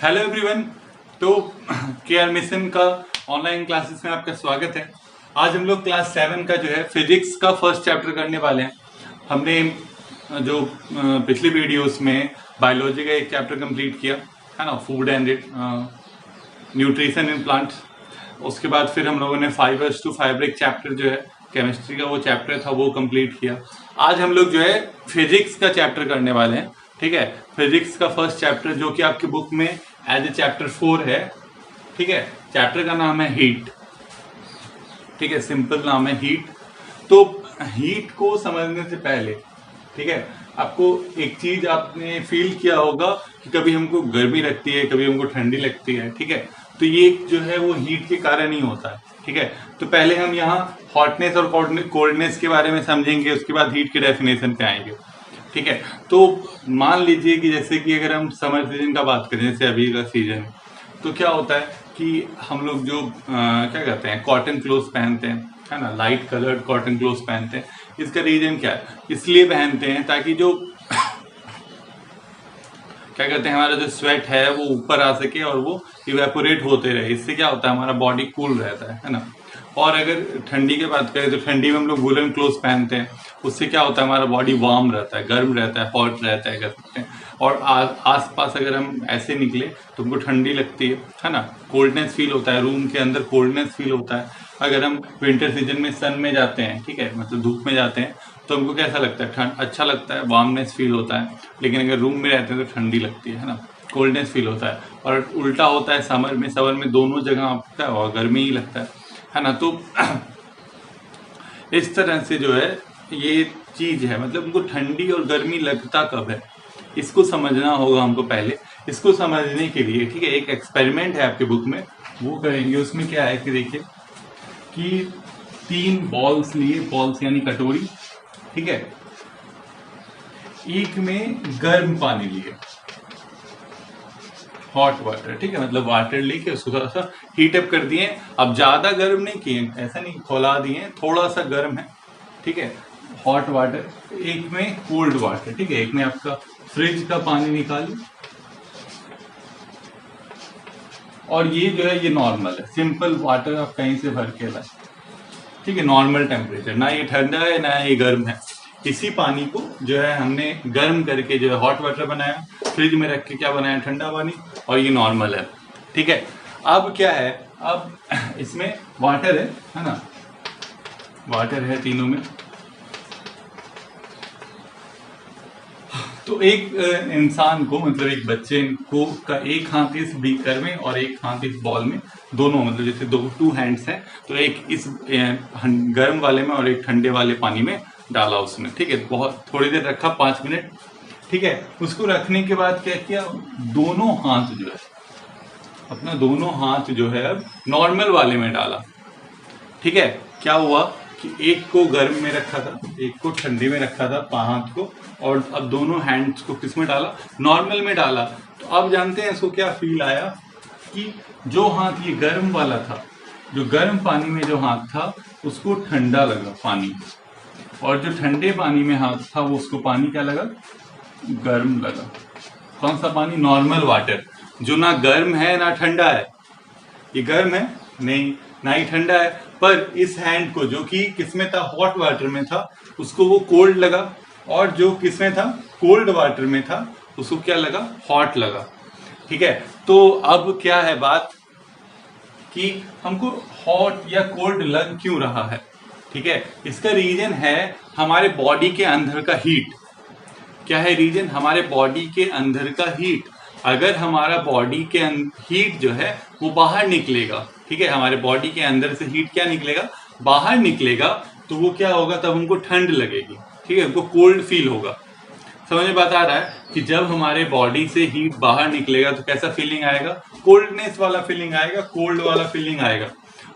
Hello everyone. तो K R mission का online classes में आपका स्वागत है। आज हम लोग क्लास 7 का जो है फिजिक्स का फर्स्ट चैप्टर करने वाले हैं। हमने जो पिछली वीडियोस में बायोलॉजी का एक चैप्टर कंप्लीट किया है ना, food and nutrition in plants. उसके बाद फिर हम लोगों ने फाइबर्स टू फैब्रिक चैप्टर जो है केमिस्ट्री का वो चैप्टर था वो कंप्लीट किया। आज हम लोग जो है फिजिक्स का चैप्टर करने वाले हैं। ठीक है, फिजिक्स का फर्स्ट चैप्टर जो कि आपकी बुक में एज ए चैप्टर 4 है। ठीक है, चैप्टर का नाम है हीट। ठीक है, सिंपल नाम है हीट। तो हीट को समझने से पहले ठीक है, आपको एक चीज आपने फील किया होगा कि कभी हमको गर्मी लगती है, कभी हमको ठंडी लगती है। ठीक है, तो ये जो है वो हीट के कारण ही होता है। ठीक है, तो पहले हम यहाँ हॉटनेस और कोल्डनेस के बारे में समझेंगे, उसके बाद हीट के डेफिनेशन पे आएंगे। ठीक है, तो मान लीजिए कि जैसे कि अगर हम समर सीजन का बात करें, जैसे अभी का सीजन, तो क्या होता है कि हम लोग जो क्या कहते हैं कॉटन क्लोथ पहनते हैं, है ना, लाइट कलर्ड कॉटन क्लोथ पहनते हैं। इसका रीजन क्या है? इसलिए पहनते हैं ताकि जो क्या कहते हैं हमारा जो स्वेट है वो ऊपर आ सके और वो इवेपोरेट होते रहे। इससे क्या होता है हमारा बॉडी कूल रहता है ना। और अगर ठंडी की बात करें तो ठंडी में हम लोग वुलन क्लोथ्स पहनते हैं, उससे क्या होता है हमारा बॉडी वार्म रहता है, गर्म रहता है, हॉट रहता है कह सकते हैं। और आस पास अगर हम ऐसे निकले तो हमको ठंडी लगती है ना, कोल्डनेस फील होता है, रूम के अंदर कोल्डनेस फील होता है। अगर हम विंटर सीजन में सन में जाते हैं, ठीक है, मतलब धूप में जाते हैं, तो हमको कैसा लगता है? ठंड अच्छा लगता है, वार्मनेस फील होता है। लेकिन अगर रूम में रहते हैं तो ठंडी लगती है ना, कोल्डनेस फील होता है। और उल्टा होता है समर में दोनों जगह आपका और गर्मी ही लगता है ना। तो इस तरह से जो है ये चीज है, मतलब हमको ठंडी और गर्मी लगता कब है इसको समझना होगा हमको पहले। इसको समझने के लिए ठीक है एक एक्सपेरिमेंट है आपके बुक में, वो करेंगे। उसमें क्या है कि देखिए कि 3 बॉल्स लिए, बॉल्स यानी कटोरी, ठीक है, एक में गर्म पानी लिए, हॉट वाटर, ठीक है, मतलब वाटर लेके उसको थोड़ा सा हीट अप कर दिए। अब ज्यादा गर्म नहीं किए, ऐसा नहीं खौला दिए, थोड़ा सा गर्म है। ठीक है, हॉट वाटर, एक में कोल्ड वाटर, ठीक है, एक में आपका फ्रिज का पानी निकालिए। और ये जो है ये नॉर्मल है, सिंपल वाटर आप कहीं से भर के लाए। ठीक है, नॉर्मल टेम्परेचर, ना ये ठंडा है ना ये गर्म है। इसी पानी को जो है हमने गर्म करके जो है हॉट वाटर बनाया, फ्रिज में रख के क्या बनाया? ठंडा पानी। और ये नॉर्मल है। ठीक है, अब क्या है, अब इसमें वाटर है ना, वाटर है तीनों में। तो एक इंसान को, मतलब एक बच्चे को का एक हाथ इस बीकर में और एक हाथ इस बॉल में, दोनों मतलब जैसे 2 हैंड्स हैं, तो एक इस गर्म वाले में और एक ठंडे वाले पानी में डाला उसमें। ठीक है, बहुत थोड़ी देर रखा, 5 मिनट। ठीक है, उसको रखने के बाद क्या किया, दोनों हाथ जो है अपना दोनों हाथ जो है अब नॉर्मल वाले में डाला। ठीक है, क्या हुआ कि एक को गर्म में रखा था, एक को ठंडे में रखा था हाथ को, और अब दोनों हैंड्स को किस में डाला? नॉर्मल में डाला। तो अब जानते हैं इसको क्या फील आया कि जो हाथ ये गर्म वाला था, जो गर्म पानी में जो हाथ था उसको ठंडा लगा पानी, और जो ठंडे पानी में हाथ था वो उसको पानी क्या लगा? गर्म लगा। कौन सा पानी? नॉर्मल वाटर, जो ना गर्म है ना ठंडा है। ये गर्म है नहीं, ना ही ठंडा है, पर इस हैंड को जो कि किसमें था? हॉट वाटर में था, उसको वो कोल्ड लगा। और जो किसमें था? कोल्ड वाटर में था, उसको क्या लगा? हॉट लगा। ठीक है, तो अब क्या है बात कि हमको हॉट या कोल्ड लग क्यों रहा है? ठीक है, इसका रीजन है हमारे बॉडी के अंदर का हीट। क्या है रीजन? हमारे बॉडी के अंदर का हीट। अगर हमारा बॉडी के हीट जो है वो बाहर निकलेगा, ठीक है, हमारे बॉडी के अंदर से हीट क्या निकलेगा? बाहर निकलेगा, तो वो क्या होगा? तब हमको ठंड लगेगी। ठीक है, हमको कोल्ड फील होगा। समझ में बात आ रहा है कि जब हमारे बॉडी से हीट बाहर निकलेगा तो कैसा फीलिंग आएगा? कोल्डनेस वाला फीलिंग आएगा, कोल्ड वाला फीलिंग आएगा।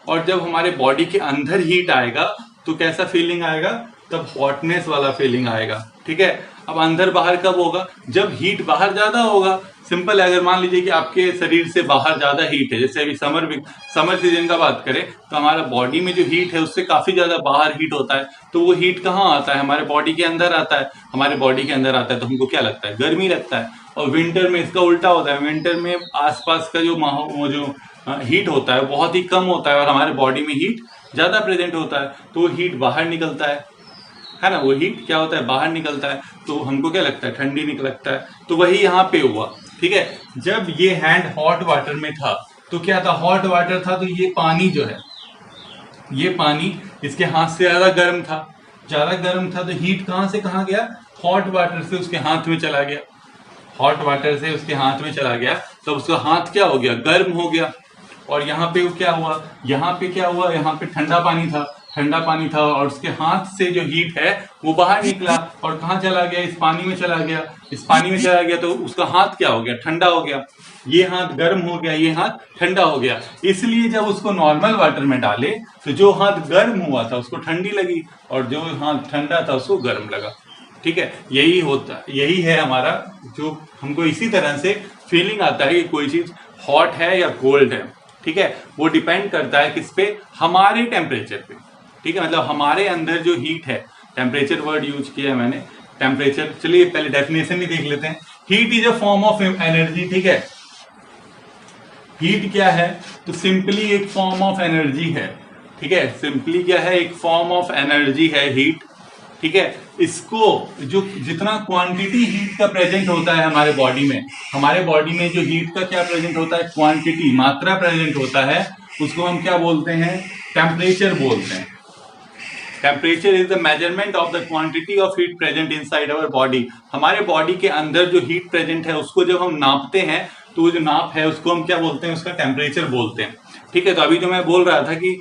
और जब हमारे बॉडी के अंदर हीट आएगा तो कैसा फीलिंग आएगा? तब हॉटनेस वाला फीलिंग आएगा। ठीक है, अब अंदर बाहर कब होगा? जब हीट बाहर ज्यादा होगा। सिंपल है, अगर मान लीजिए कि आपके शरीर से बाहर ज्यादा हीट है, जैसे अभी समर सीजन का बात करें तो हमारा बॉडी में जो हीट है उससे काफी ज्यादा बाहर हीट होता है, तो वो हीट कहाँ आता है? हमारे बॉडी के अंदर आता है। हमारे बॉडी के अंदर आता है तो हमको क्या लगता है? गर्मी लगता है। और विंटर में इसका उल्टा होता है, विंटर में आसपास का जो वो जो हीट होता है बहुत ही कम होता है और हमारे बॉडी में हीट ज्यादा प्रेजेंट होता है, तो वो हीट बाहर निकलता है ना? वो हीट क्या होता है? बाहर निकलता है, तो हमको क्या लगता है? ठंडी लगता है। तो वही यहाँ पे हुआ। ठीक है, जब ये हैंड हॉट वाटर में था तो क्या था? हॉट वाटर था, तो ये पानी जो है, ये पानी इसके हाथ से ज्यादा गर्म था। ज्यादा गर्म था तो हीट कहाँ से कहाँ गया? हॉट वाटर से उसके हाथ में चला गया। हॉट वाटर से उसके हाथ में चला गया तो उसका हाथ क्या हो गया? गर्म हो गया। और यहाँ पे क्या हुआ? यहाँ पे क्या हुआ? यहाँ पे ठंडा पानी था, ठंडा पानी था और उसके हाथ से जो हीट है वो बाहर निकला और कहाँ चला गया? इस पानी में चला गया। इस पानी में चला गया तो उसका हाथ क्या हो गया? ठंडा हो गया। ये हाथ गर्म हो गया, ये हाथ ठंडा हो गया। इसलिए जब उसको नॉर्मल वाटर में डाले तो जो हाथ गर्म हुआ था उसको ठंडी लगी और जो हाथ ठंडा था उसको गर्म लगा। ठीक है, यही होता, यही है हमारा, जो हमको इसी तरह से फीलिंग आता है कि कोई चीज हॉट है या कोल्ड है। ठीक है, वो डिपेंड करता है किस पे? हमारे टेम्परेचर पे। ठीक है, मतलब हमारे अंदर जो हीट है, टेम्परेचर वर्ड यूज किया है मैंने, टेम्परेचर। चलिए पहले डेफिनेशन ही देख लेते हैं। Heat is a form of energy. ठीक है, हीट क्या है? तो सिंपली एक फॉर्म ऑफ एनर्जी है। ठीक है, सिंपली क्या है? एक फॉर्म ऑफ एनर्जी है हीट। ठीक है, इसको जो जितना क्वांटिटी हीट का प्रेजेंट होता है हमारे बॉडी में, हमारे बॉडी में जो हीट का क्या प्रेजेंट होता है? क्वांटिटी, मात्रा प्रेजेंट होता है, उसको हम क्या बोलते हैं? टेम्परेचर बोलते हैं। Temperature is the measurement of the quantity of heat present inside our body. हमारे बॉडी के अंदर जो हीट प्रेजेंट है उसको जब हम नापते हैं तो वो जो नाप है उसको हम क्या बोलते हैं? उसका टेम्परेचर बोलते हैं। ठीक है, तो अभी जो मैं बोल रहा था कि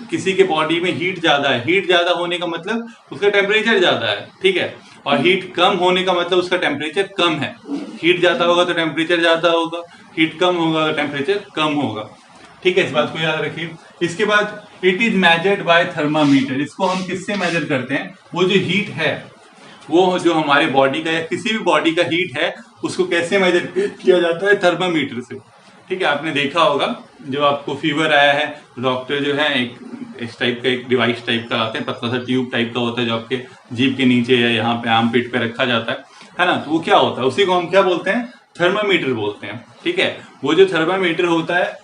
किसी के बॉडी में हीट ज्यादा है, हीट ज्यादा होने का मतलब उसका टेम्परेचर ज्यादा है। ठीक है, और हीट कम होने का मतलब उसका टेम्परेचर कम है। हीट ज्यादा होगा तो टेम्परेचर ज्यादा होगा, हीट कम होगा तो टेम्परेचर कम होगा। ठीक है, इस बात को याद रखिए। इसके बाद it is measured by thermometer. इसको हम किससे मेजर करते हैं? वो जो हीट है, वो जो हमारे बॉडी का या किसी भी बॉडी का हीट है उसको कैसे मेजर किया जाता है? थर्मामीटर से। ठीक है, आपने देखा होगा जब आपको फीवर आया है तो डॉक्टर जो है एक इस टाइप का एक डिवाइस टाइप का आते हैं, पतला सा ट्यूब टाइप का होता है जो आपके जीभ के नीचे या यहाँ पे आर्म पिट पे रखा जाता है ना? तो वो क्या होता है? उसी को हम क्या बोलते हैं? थर्मामीटर बोलते हैं। ठीक है, वो जो थर्मामीटर होता है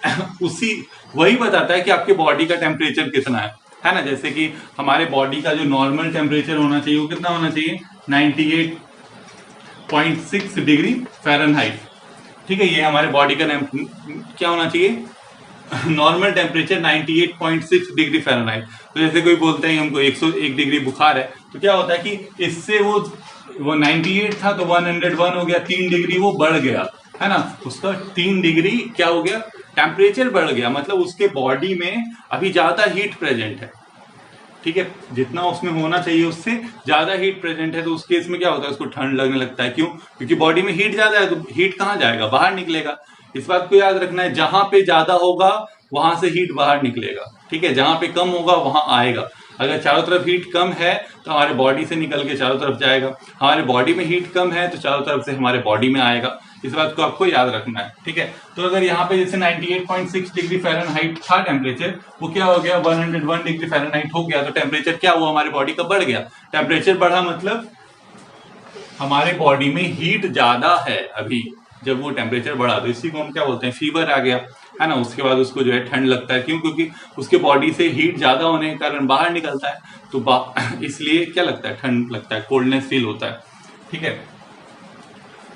वही बताता है कि आपके बॉडी का टेम्परेचर कितना है ना? जैसे कि हमारे बॉडी का जो नॉर्मल टेम्परेचर होना चाहिए वो कितना होना चाहिए? 98.6 डिग्री फ़ारेनहाइट। ठीक है, ये हमारे बॉडी का क्या होना चाहिए? Normal temperature 98.6 degree Fahrenheit. तो जैसे कोई बोलता है हमको 101 डिग्री बुखार है, तो क्या होता है कि इससे वो 98 था तो 101 हो गया, 3 डिग्री वो बढ़ गया, है ना? उसका 3 डिग्री क्या हो गया? टेम्परेचर बढ़ गया, मतलब उसके बॉडी में अभी ज्यादा हीट प्रेजेंट है। ठीक है, जितना उसमें होना चाहिए उससे ज्यादा हीट प्रेजेंट है, तो उस केस में क्या होता है? उसको ठंड लगने लगता है। क्यों? क्योंकि बॉडी में हीट ज्यादा है, तो हीट कहाँ जाएगा? बाहर निकलेगा। इस बात को याद रखना है, जहां पे ज्यादा होगा वहां से हीट बाहर निकलेगा। ठीक है, जहां पे कम होगा वहां आएगा। अगर चारों तरफ हीट कम है तो हमारे बॉडी से निकल के चारों तरफ जाएगा, हमारे बॉडी में हीट कम है तो चारों तरफ से हमारे बॉडी में आएगा। इस बात को आपको याद रखना है। ठीक है, तो अगर यहाँ पे जैसे 98.6 डिग्री फ़ारेनहाइट था टेम्परेचर, वो क्या हो गया? 101 डिग्री फ़ारेनहाइट हो गया, तो टेम्परेचर क्या हुआ? हमारे बॉडी का बढ़ गया। टेम्परेचर बढ़ा मतलब हमारे बॉडी में हीट ज्यादा है अभी। जब वो टेम्परेचर बढ़ा तो इसी को हम क्या बोलते हैं? फीवर आ गया, है ना? उसके बाद उसको जो है ठंड लगता है। क्यों? क्योंकि उसके बॉडी से हीट ज्यादा होने के कारण बाहर निकलता है, तो इसलिए क्या लगता है? ठंड लगता है, कोल्डनेस फील होता है। ठीक है,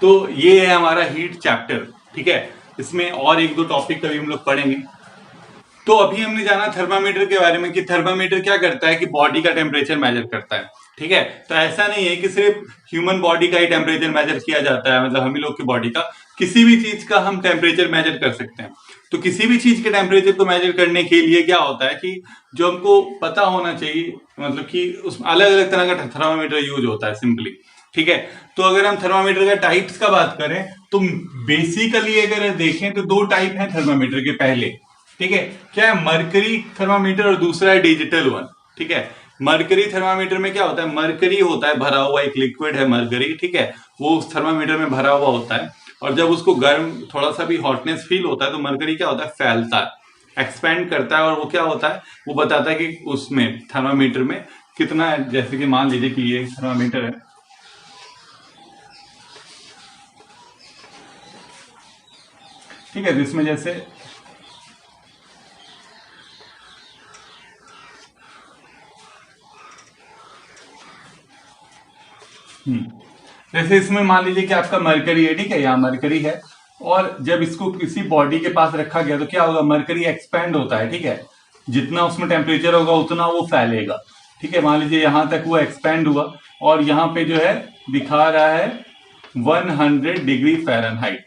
तो ये है हमारा हीट चैप्टर। ठीक है, इसमें और एक दो टॉपिक कभी हम लोग पढ़ेंगे। तो अभी हमने जाना थर्मामीटर के बारे में कि थर्मामीटर क्या करता है कि बॉडी का टेम्परेचर मेजर करता है। ठीक है, तो ऐसा नहीं है कि सिर्फ ह्यूमन बॉडी का ही टेम्परेचर मेजर किया जाता है, मतलब हम ही लोग की बॉडी का, किसी भी चीज का हम टेम्परेचर मेजर कर सकते हैं। तो किसी भी चीज के टेम्परेचर को मेजर करने के लिए क्या होता है कि जो हमको पता होना चाहिए, मतलब कि उसमें अलग अलग तरह का थर्मामीटर यूज होता है सिंपली। ठीक है, तो अगर हम थर्मामीटर का टाइप्स का बात करें तो बेसिकली अगर देखें तो 2 टाइप हैं थर्मामीटर के। पहले, ठीक है, क्या है? मरकरी थर्मामीटर और दूसरा है डिजिटल वन। ठीक है, मरकरी थर्मामीटर में क्या होता है, मरकरी होता है भरा हुआ, एक लिक्विड है मरकरी, ठीक है, वो उस थर्मामीटर में भरा हुआ होता है, और जब उसको गर्म थोड़ा सा भी हॉटनेस फील होता है तो मरकरी क्या होता है, फैलता है, एक्सपेंड करता है, और वो क्या होता है, वो बताता है कि उसमें थर्मामीटर में कितना है। जैसे कि मान लीजिए कि ये थर्मामीटर है, ठीक है, जिसमें जैसे जैसे इसमें मान लीजिए कि आपका मरकरी है, ठीक है, यहाँ मरकरी है, और जब इसको किसी बॉडी के पास रखा गया तो क्या होगा, मरकरी एक्सपेंड होता है, ठीक है, जितना उसमें टेम्परेचर होगा उतना वो फैलेगा, ठीक है। मान लीजिए यहां तक वो एक्सपेंड हुआ, और यहाँ पे जो है दिखा रहा है 100 डिग्री फ़ारेनहाइट,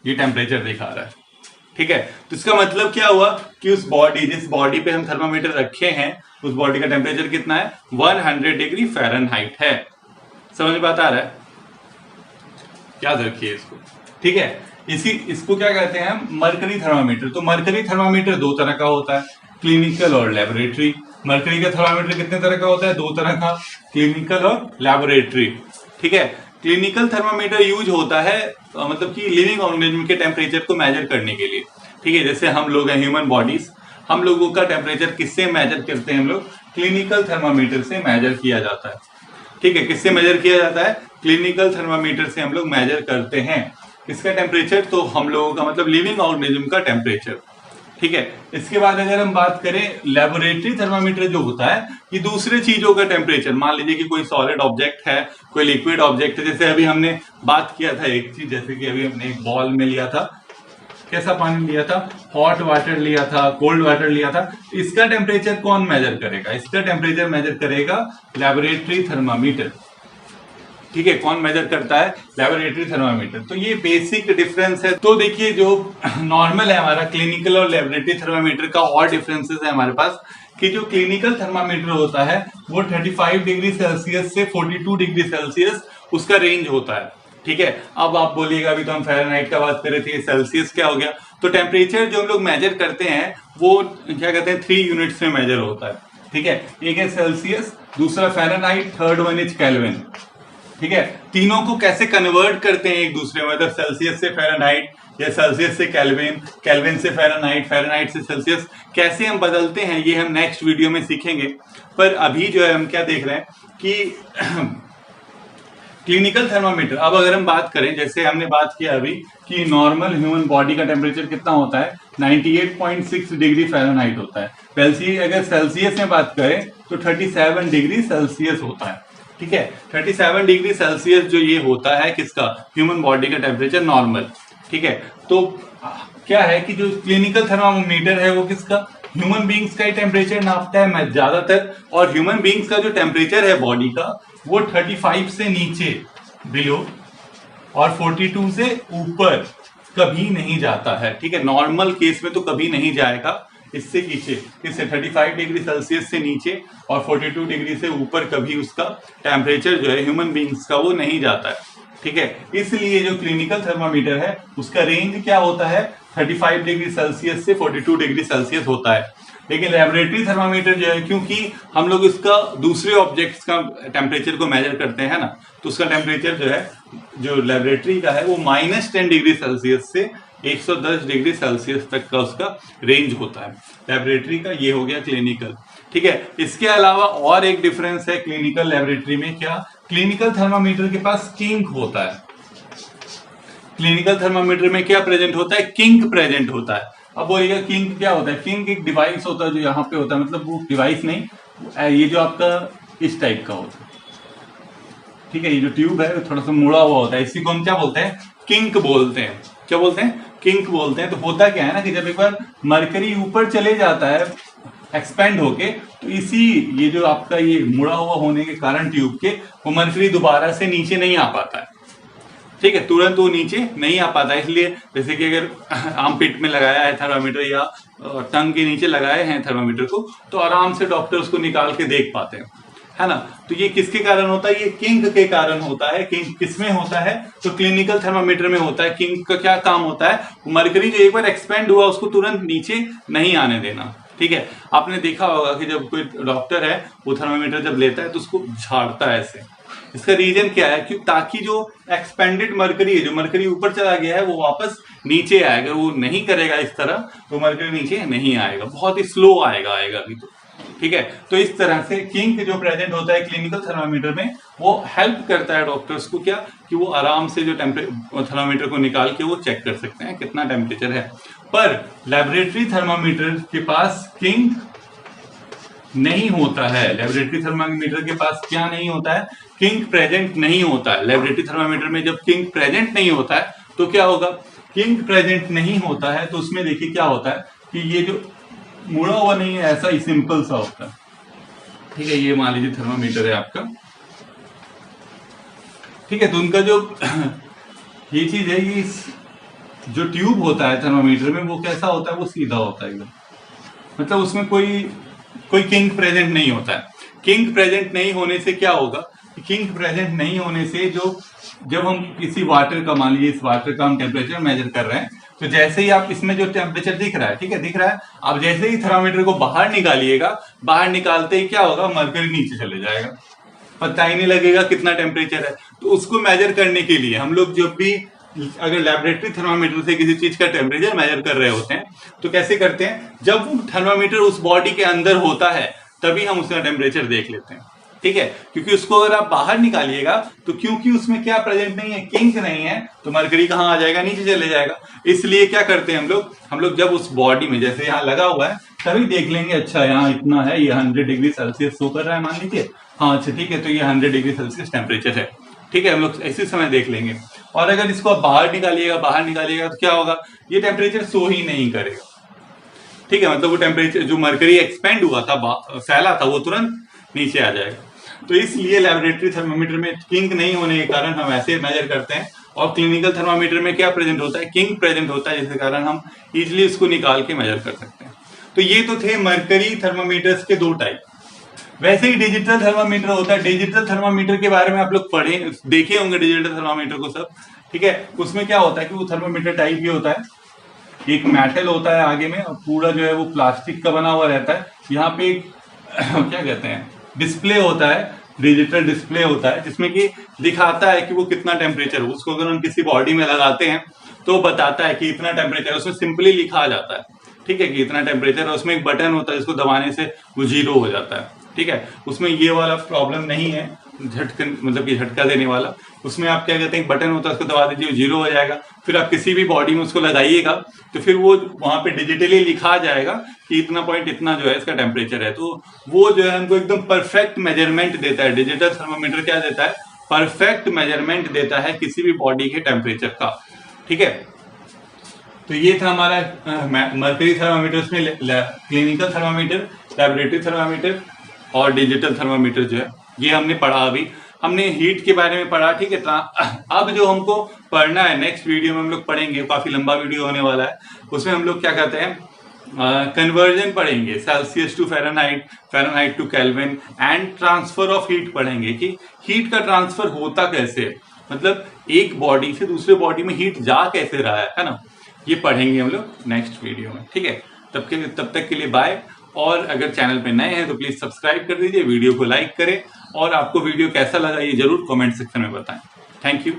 ये टेम्परेचर दिखा रहा है, ठीक है। तो इसका मतलब क्या हुआ कि उस बॉडी, जिस बॉडी पे हम थर्मामीटर रखे हैं, उस बॉडी का टेम्परेचर कितना है, 100 डिग्री फ़ारेनहाइट है। समझ में बात आ रहा है, याद रखिए इसको, ठीक है। इसको क्या कहते हैं हम, मरकरी थर्मामीटर। तो मरकरी थर्मामीटर दो तरह का होता है, क्लिनिकल और लेबोरेटरी। मरकरी का थर्मामीटर कितने तरह का होता है, दो तरह का, क्लिनिकल और लेबोरेटरी, ठीक है। क्लिनिकल थर्मामीटर यूज होता है मतलब कि लिविंग ऑर्गेनिज्म के टेम्परेचर को मेजर करने के लिए, ठीक है। जैसे हम लोग हैं ह्यूमन बॉडीज, हम लोगों का टेम्परेचर किससे मेजर करते हैं, हम लोग क्लिनिकल थर्मामीटर से मेजर किया जाता है, ठीक है। किससे मेजर किया जाता है, क्लिनिकल थर्मामीटर से हम लोग मेजर करते हैं इसका टेम्परेचर, तो हम लोगों का मतलब लिविंग ऑर्गेनिज्म का टेम्परेचर, ठीक है। इसके बाद अगर हम बात करें लेबोरेटरी थर्मामीटर जो होता है, ये दूसरे चीजों का टेम्परेचर, मान लीजिए कि कोई सॉलिड ऑब्जेक्ट है, कोई लिक्विड ऑब्जेक्ट है, जैसे अभी हमने बात किया था एक चीज, जैसे कि अभी हमने एक बॉल में लिया था, कैसा पानी लिया था, हॉट वाटर लिया था, कोल्ड वाटर लिया था, इसका टेम्परेचर कौन मेजर करेगा, इसका टेम्परेचर मेजर करेगा लेबोरेटरी थर्मामीटर, ठीक है। कौन मेजर करता है, लेबोरेटरी थर्मामीटर। तो ये बेसिक डिफरेंस है। तो देखिए जो नॉर्मल है हमारा क्लिनिकल और लेबोरेटरी थर्मामीटर का और डिफरेंसेस है हमारे पास, कि जो क्लिनिकल थर्मामीटर होता है वो 35 डिग्री सेल्सियस से 42 डिग्री सेल्सियस उसका रेंज होता है, ठीक है। अब आप बोलिएगा अभी तो हम फ़ारेनहाइट का बात कर रहे थे, सेल्सियस क्या हो गया। तो टेम्परेचर जो हम लोग मेजर करते हैं वो क्या कहते हैं, 3 यूनिट्स में मेजर होता है, ठीक है। एक है सेल्सियस, दूसरा Fahrenheit, third one is kelvin, ठीक है। तीनों को कैसे कन्वर्ट करते हैं एक दूसरे में, मतलब सेल्सियस से फ़ारेनहाइट या सेल्सियस से केल्विन, केल्विन से फ़ारेनहाइट, फ़ारेनहाइट से सेल्सियस, कैसे हम बदलते हैं ये हम नेक्स्ट वीडियो में सीखेंगे। पर अभी जो है हम क्या देख रहे हैं कि क्लिनिकल थर्मामीटर, अब अगर हम बात करें, जैसे हमने बात किया अभी कि नॉर्मल ह्यूमन बॉडी का टेम्परेचर कितना होता है, 98.6 डिग्री फ़ारेनहाइट होता है। अगर सेल्सियस में बात करें तो 37 डिग्री सेल्सियस होता है, ठीक है। 37 डिग्री सेल्सियस जो ये होता है किसका, ह्यूमन बॉडी का टेम्परेचर नॉर्मल, ठीक है। तो क्या है कि जो क्लिनिकल थर्मामीटर है वो किसका, ह्यूमन बींग्स का ही टेम्परेचर नापता है ज्यादातर, और ह्यूमन बींग्स का जो टेम्परेचर है बॉडी का वो 35 से नीचे, बिलो, और 42 से ऊपर कभी नहीं जाता है, ठीक है। नॉर्मल केस में तो कभी नहीं जाएगा, इससे नीचे, इससे 35 डिग्री सेल्सियस से नीचे और 42 डिग्री से ऊपर कभी उसका टेम्परेचर जो है ह्यूमन बींग्स का वो नहीं जाता है, ठीक है। इसलिए जो क्लिनिकल थर्मामीटर है उसका रेंज क्या होता है, 35 डिग्री सेल्सियस से 42 डिग्री सेल्सियस होता है। लेकिन लेबोरेटरी थर्मामीटर जो है, क्योंकि हम लोग इसका दूसरे ऑब्जेक्ट्स का टेम्परेचर को मेजर करते हैं ना, तो उसका टेम्परेचर जो है, जो लेबोरेटरी का है वो -10 डिग्री सेल्सियस से 110 डिग्री सेल्सियस तक का उसका रेंज होता है लेबोरेटरी का। ये हो गया क्लिनिकल, ठीक है। इसके अलावा और एक डिफरेंस है क्लिनिकल लेबोरेटरी में, क्या, क्लिनिकल थर्मामीटर के पास किंक होता है। क्लिनिकल थर्मामीटर में क्या प्रेजेंट होता है, किंक प्रेजेंट होता है। अब बोलिएगा किंक क्या होता है, किंक एक डिवाइस होता है जो यहाँ पे होता है, मतलब वो डिवाइस नहीं, ये जो आपका इस टाइप का होता है, ठीक है। ये जो ट्यूब है थोड़ा सा मुड़ा हुआ होता है, इसी को हम क्या बोलते हैं, किंक बोलते हैं। क्या बोलते हैं, किंक बोलते हैं। तो होता क्या है ना कि जब एक बार मरकरी ऊपर चले जाता है एक्सपेंड होके, तो इसी ये जो आपका ये मुड़ा हुआ होने के कारण ट्यूब के, वो मरकरी दोबारा से नीचे नहीं आ पाता है, ठीक है, तुरंत वो नीचे नहीं आ पाता। इसलिए जैसे कि अगर आर्म पिट में लगाया है थर्मामीटर या टंग के नीचे लगाए हैं थर्मामीटर को, तो आराम से डॉक्टर उसको निकाल के देख पाते हैं, है ना। तो ये किसके कारण होता है, ये किंक के कारण होता है। किंक किसमें होता है, तो क्लिनिकल थर्मामीटर में होता है। किंक का क्या काम होता है, मरकरी जो एक बार एक्सपेंड हुआ उसको तुरंत नीचे नहीं आने देना, ठीक है, आपने देखा होगा कि जब कोई डॉक्टर है वो थर्मामीटर जब लेता है तो उसको झाड़ता है ऐसे। इसका रीजन क्या है? क्यों? ताकि जो एक्सपेंडेड मरकरी है, जो मरकरी ऊपर चला गया है, वो वापस नीचे आएगा। वो नहीं करेगा इस तरह तो मरकरी नीचे नहीं आएगा, बहुत ही स्लो आएगा अभी तो। ठीक है, तो इस तरह से किंक जो प्रेजेंट होता है क्लिनिकल थर्मामीटर में, वो हेल्प करता है डॉक्टर्स को क्या, कि वो आराम से जो थर्मामीटर को निकाल के वो चेक कर सकते हैं कितना टेम्परेचर है। पर लेबोरेटरी थर्मामीटर के पास किंक नहीं होता है। लेबोरेटरी थर्मामीटर के पास क्या नहीं होता है? किंक प्रेजेंट नहीं होता है। लेबोरेटरी थर्मामीटर में जब किंक प्रेजेंट नहीं होता है तो क्या होगा? किंक प्रेजेंट नहीं होता है तो उसमें देखिए क्या होता है कि ये जो मुड़ा हुआ नहीं है, ऐसा ही सिंपल सा होता है। ठीक है, ये मान लीजिए थर्मामीटर है आपका। ठीक है, तो उनका जो ये चीज है, ये जो ट्यूब होता है थर्मामीटर में वो कैसा होता है? वो सीधा होता है एकदम, मतलब उसमें कोई किंक प्रेजेंट नहीं होता है। किंक प्रेजेंट नहीं होने से क्या होगा? किंक प्रेजेंट नहीं होने से जब हम किसी वाटर का, मान लीजिए इस वाटर का हम टेम्परेचर मेजर कर रहे हैं, तो जैसे ही आप इसमें जो टेम्परेचर दिख रहा है, ठीक है, दिख रहा है, आप जैसे ही थर्मामीटर को बाहर निकालिएगा, बाहर निकालते ही क्या होगा? मरकरी नीचे चले जाएगा, पता ही नहीं लगेगा कितना टेम्परेचर है। तो उसको मेजर करने के लिए हम लोग जब भी अगर लेबोरेटरी थर्मामीटर से किसी चीज का टेम्परेचर मेजर कर रहे होते हैं तो कैसे करते हैं? जब वो थर्मामीटर उस बॉडी के अंदर होता है तभी हम उसका टेम्परेचर देख लेते हैं। ठीक है, क्योंकि उसको अगर आप बाहर निकालिएगा तो क्योंकि उसमें क्या प्रेजेंट नहीं है? किंक नहीं है, तो मरकरी कहाँ आ जाएगा? नीचे चले जाएगा। इसलिए क्या करते हैं हम लोग जब उस बॉडी में, जैसे यहाँ लगा हुआ है, तभी देख लेंगे, अच्छा यहाँ इतना है, ये 100 डिग्री सेल्सियस शो कर रहा है मान लीजिए, हाँ अच्छा ठीक है, तो ये 100 डिग्री सेल्सियस टेम्परेचर है। ठीक है, हम लोग इसी समय देख लेंगे। और अगर इसको आप बाहर निकालिएगा तो क्या होगा? ये टेम्परेचर शो ही नहीं करेगा। ठीक है, मतलब वो टेम्परेचर जो मरकरी एक्सपेंड हुआ था, फैला था, वो तुरंत नीचे आ जाएगा। तो इसलिए लेबोरेटरी थर्मामीटर में किंक नहीं होने के कारण हम ऐसे मेजर करते हैं, और क्लिनिकल थर्मामीटर में क्या प्रेजेंट होता है? किंक प्रेजेंट होता है, जिसके कारण हम इजिली इसको निकाल के मेजर कर सकते हैं। तो ये तो थे मरकरी थर्मामीटर्स के 2 टाइप। वैसे ही डिजिटल थर्मामीटर होता है। डिजिटल थर्मामीटर के बारे में आप लोग देखे होंगे डिजिटल थर्मामीटर को सब। ठीक है, उसमें क्या होता है कि वो थर्मामीटर टाइप ही होता है, एक मेटल होता है आगे में, और पूरा जो है वो प्लास्टिक का बना हुआ रहता है। यहाँ पे एक क्या कहते हैं, डिस्प्ले होता है, डिजिटल डिस्प्ले होता है, जिसमें कि दिखाता है कि वो कितना टेम्परेचर हो। उसको अगर हम किसी बॉडी में लगाते हैं तो बताता है कि इतना टेम्परेचर, उसमें सिंपली लिखा जाता है, ठीक है, कि इतना टेम्परेचर है। उसमें एक बटन होता है, जिसको दबाने से वो 0 हो जाता है। ठीक है, उसमें ये वाला प्रॉब्लम नहीं है, मतलब कि झटका देने वाला। उसमें आप क्या कहते हैं, एक बटन होता है, उसको दबा दीजिए, 0 हो जाएगा। फिर आप किसी भी बॉडी में उसको लगाइएगा तो फिर वो वहां पे डिजिटली लिखा जाएगा कि इतना पॉइंट इतना जो है इसका टेम्परेचर है। तो वो जो है हमको एकदम परफेक्ट मेजरमेंट देता है। डिजिटल थर्मामीटर क्या देता है? परफेक्ट मेजरमेंट देता है किसी भी बॉडी के टेम्परेचर का। ठीक है, तो ये था हमारा मरकरी थर्मामीटर में क्लिनिकल थर्मामीटर, लेबोरेटरी थर्मामीटर और डिजिटल थर्मामीटर जो है ये हमने पढ़ा। अभी हमने हीट के बारे में पढ़ा। ठीक है, अब जो हमको पढ़ना है नेक्स्ट वीडियो में हम लोग पढ़ेंगे, काफी लंबा वीडियो होने वाला है, उसमें हम लोग क्या कहते हैं, कन्वर्जन पढ़ेंगे, Celsius to Fahrenheit, Fahrenheit to Kelvin, and transfer of heat पढ़ेंगे कि हीट का ट्रांसफर होता कैसे है, मतलब एक बॉडी से दूसरे बॉडी में हीट जा कैसे रहा है ना। ये पढ़ेंगे हम लोग नेक्स्ट वीडियो में। ठीक है, तब तक के लिए बाय। और अगर चैनल पे नए हैं तो प्लीज सब्सक्राइब कर दीजिए, वीडियो को लाइक करें, और आपको वीडियो कैसा लगा ये जरूर कमेंट सेक्शन में बताएं। Thank you.